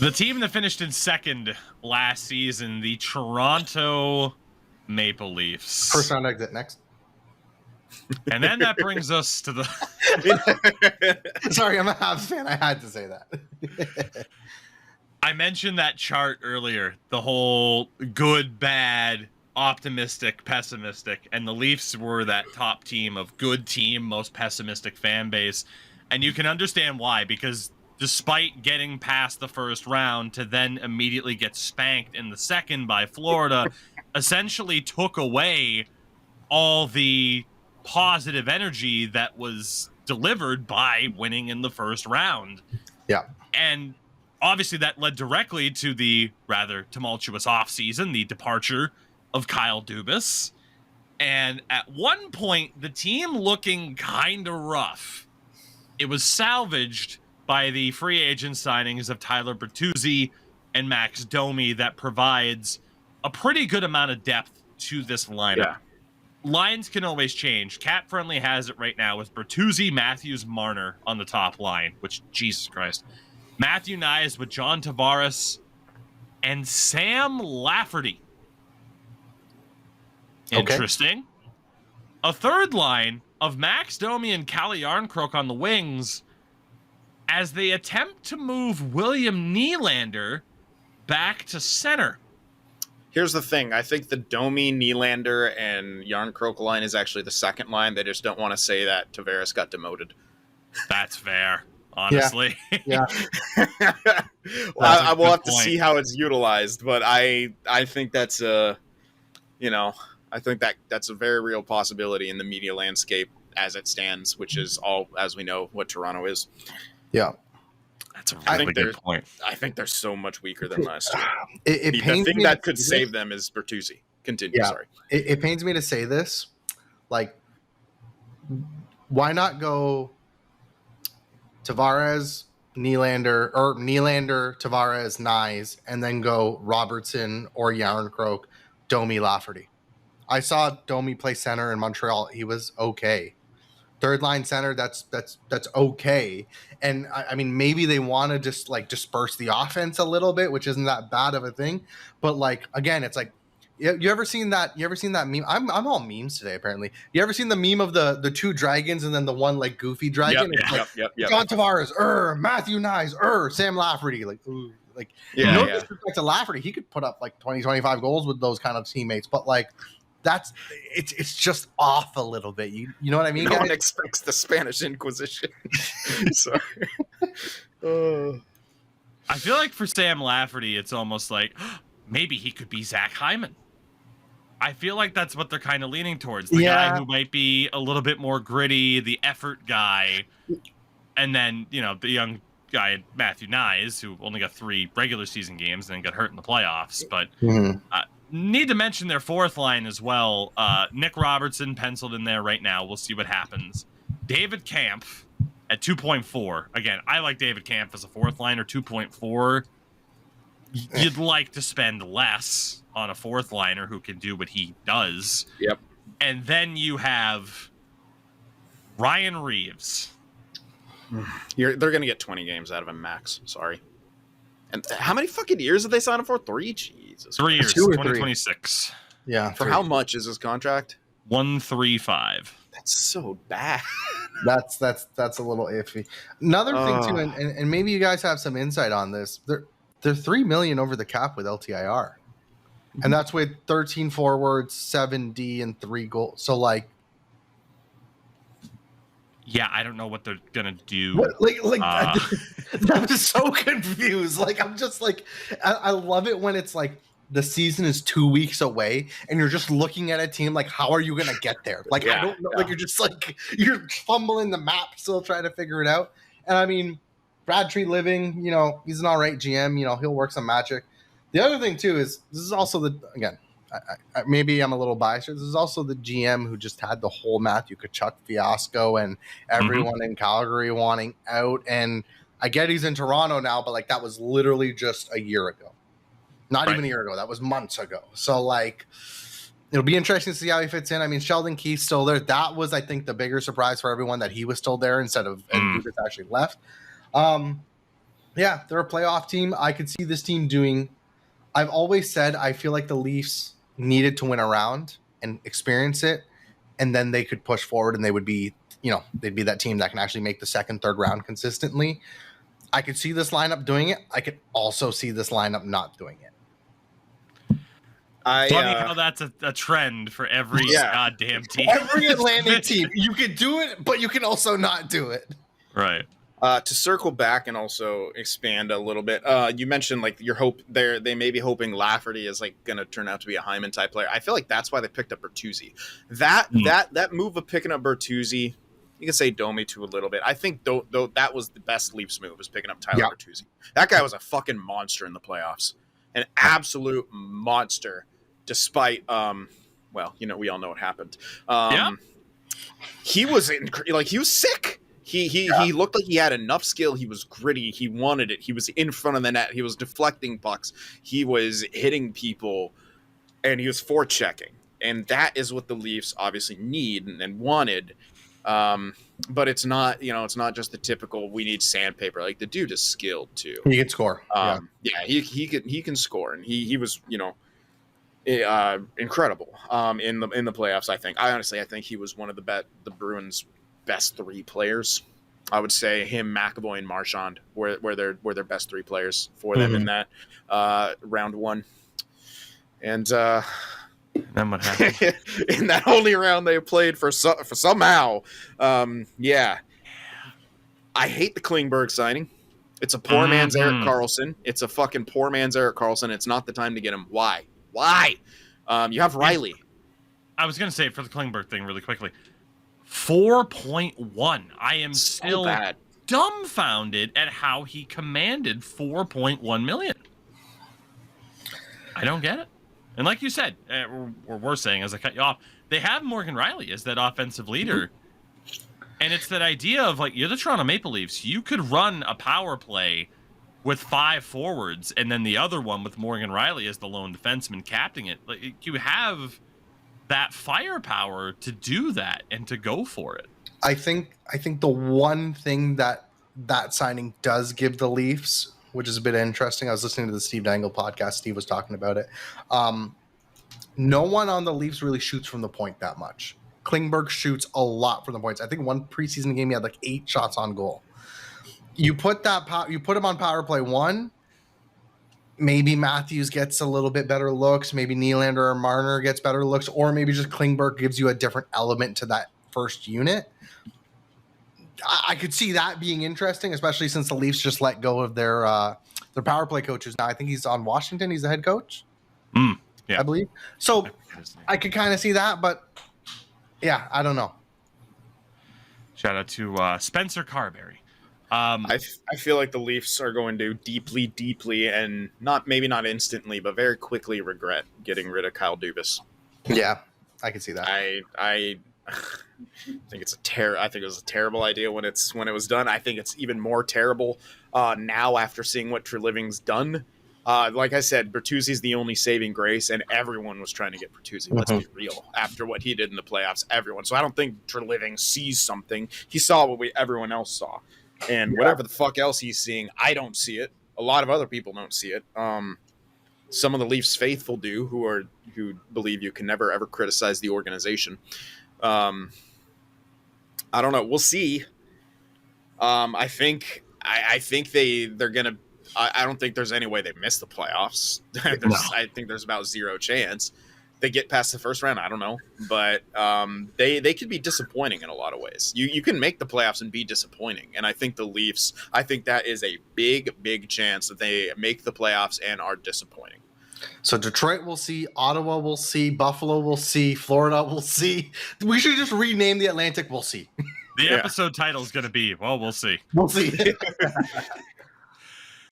The team that finished in second last season, the Toronto Maple Leafs. First round exit next. And then that brings us to the... Sorry, I'm a Habs fan. I had to say that. I mentioned that chart earlier, the whole good, bad, optimistic, pessimistic, and the Leafs were that top team of good team, most pessimistic fan base. And you can understand why, because despite getting past the first round to then immediately get spanked in the second by Florida, essentially took away all the positive energy that was delivered by winning in the first round. Yeah. And obviously that led directly to the rather tumultuous offseason, the departure of Kyle Dubas. And at one point, the team looking kind of rough. It was salvaged by the free agent signings of Tyler Bertuzzi and Max Domi that provides a pretty good amount of depth to this lineup. Yeah. Lines can always change. Cap Friendly has it right now with Bertuzzi, Matthews, Marner on the top line, which, Jesus Christ. Matthew Nyes with John Tavares and Sam Lafferty. Interesting. Okay. A third line of Max Domi and Calle Jarnkrok on the wings as they attempt to move William Nylander back to center. Here's the thing. I think the Domi, Nylander, and Jarnkrok line is actually the second line. They just don't want to say that Tavares got demoted. That's fair, honestly. Yeah. Well, I will have to see how it's utilized, but I think that's I think that's a very real possibility in the media landscape as it stands, which is all, as we know, what Toronto is. Yeah. That's a really good point. I think they're so much weaker than last year. The thing that could save them is Bertuzzi. Continue, yeah. Sorry. It pains me to say this. Like, why not go Tavares, Nylander, Tavares, Nyes, and then go Robertson or Jarnkrok, Domi, Lafferty? I saw Domi play center in Montreal. He was okay. Third line center, that's okay. And I mean, maybe they want to just like disperse the offense a little bit, which isn't that bad of a thing. But like, again, it's like, you ever seen that meme? I'm all memes today, apparently. You ever seen the meme of the two dragons and then the one like goofy dragon? Yep. John Tavares, Matthew Nyes, Sam Lafferty, like, ooh, like, no disrespect to Lafferty, he could put up like 20, 25 goals with those kind of teammates, but like, it's just off a little bit. You know what I mean? No one expects the Spanish Inquisition. Sorry. I feel like for Sam Lafferty, it's almost like maybe he could be Zach Hyman. I feel like that's what they're kind of leaning towards. The guy who might be a little bit more gritty, the effort guy. And then, the young guy, Matthew Nyes, who only got 3 regular season games and then got hurt in the playoffs. But need to mention their fourth line as well. Nick Robertson penciled in there right now. We'll see what happens. David Kampf at 2.4. Again, I like David Kampf as a fourth liner. 2.4. You'd like to spend less on a fourth liner who can do what he does. Yep. And then you have Ryan Reeves. They're going to get 20 games out of him max. Sorry. And how many fucking years did they sign him for? 3? Jesus. 3 years. 2026. Yeah. For how much is his contract? $135. That's so bad. That's a little iffy. Another thing too, and maybe you guys have some insight on this. They're $3 million over the cap with LTIR, and that's with 13 forwards, 7 D, and 3 goals. So like, yeah, I don't know what they're gonna do. I'm just so confused. Like, I'm just like, I love it when it's like the season is 2 weeks away and you're just looking at a team like, how are you gonna get there? Like, I don't know. Like, you're just like, you're fumbling the map, still trying to figure it out. And I mean, Bradtree Living, he's an all right GM. He'll work some magic. The other thing too is this is also again. Maybe I'm a little biased. This is also the GM who just had the whole Matthew Tkachuk fiasco and everyone in Calgary wanting out. And I get he's in Toronto now, but like that was literally just a year ago. Not even a year ago. That was months ago. So like, it'll be interesting to see how he fits in. I mean, Sheldon Keefe's still there. That was, I think, the bigger surprise for everyone that he was still there instead of and Dubas actually left. Yeah, they're a playoff team. I could see this team doing. I've always said I feel like the Leafs needed to win a round and experience it, and then they could push forward and they would be, they'd be that team that can actually make the second, third round consistently. I could see this lineup doing it. I could also see this lineup not doing it. Funny how that's a trend for every goddamn team. Every Atlantic team. You could do it, but you can also not do it. Right. To circle back and also expand a little bit, you mentioned like your hope there. They may be hoping Lafferty is like going to turn out to be a Hyman type player. I feel like that's why they picked up Bertuzzi. That move of picking up Bertuzzi, you can say Domi to a little bit. I think though that was the best Leafs move, was picking up Tyler Bertuzzi. That guy was a fucking monster in the playoffs, an absolute monster. Despite well, we all know what happened. He was he was sick. He looked like he had enough skill. He was gritty. He wanted it. He was in front of the net. He was deflecting pucks. He was hitting people, and he was forechecking. And that is what the Leafs obviously need and wanted. But it's not, it's not just the typical we need sandpaper. Like, the dude is skilled too. He can score. He can score, and he was incredible in the playoffs. I think he was one of the Bruins' best three players. I would say him, McAvoy, and Marchand were their best three players for them in that round one. And then what happened? In that only round they played for somehow. I hate the Klingberg signing. It's a poor man's Erik Karlsson. It's a fucking poor man's Erik Karlsson. It's not the time to get him. Why? You have Riley. I was going to say for the Klingberg thing really quickly. 4.1. I am still dumbfounded at how he commanded 4.1 million. I don't get it. And like you said, or we're saying as I cut you off, they have Morgan Riley as that offensive leader. And it's that idea of like, you're the Toronto Maple Leafs. You could run a power play with 5 forwards and then the other one with Morgan Riley as the lone defenseman captaining it. Like, you have that firepower to do that and to go for it. I think the one thing that signing does give the Leafs, which is a bit interesting, I was listening to the Steve Dangle podcast. Steve was talking about it. No one on the Leafs really shoots from the point that much. Klingberg shoots a lot from the points. I think one preseason game he had like 8 shots on goal. You put him on power play 1. Maybe Matthews gets a little bit better looks. Maybe Nylander or Marner gets better looks, or maybe just Klingberg gives you a different element to that first unit. I could see that being interesting, especially since the Leafs just let go of their power play coaches now. I think he's on Washington. He's the head coach, I believe. So I could kind of see that, but yeah, I don't know. Shout out to Spencer Carberry. I feel like the Leafs are going to deeply, and maybe not instantly, but very quickly regret getting rid of Kyle Dubas. Yeah, I can see that. I think it was a terrible idea when it was done. I think it's even more terrible now after seeing what Treliving's done. Like I said, Bertuzzi's the only saving grace, and everyone was trying to get Bertuzzi. Let's be real. After what he did in the playoffs, everyone. So I don't think Treliving sees something. He saw what everyone else saw. And whatever the fuck else he's seeing, I don't see it. A lot of other people don't see it. Some of the Leafs faithful do, who believe you can never ever criticize the organization. I don't know. We'll see. I think they're gonna. I don't think there's any way they miss the playoffs. I think there's about 0 chance they get past the first round. I don't know, but they could be disappointing in a lot of ways. You can make the playoffs and be disappointing, and I think the Leafs. I think that is a big chance that they make the playoffs and are disappointing. So Detroit will see, Ottawa will see, Buffalo will see, Florida will see. We should just rename the Atlantic. We'll see. The episode title is going to be, well, we'll see. We'll see.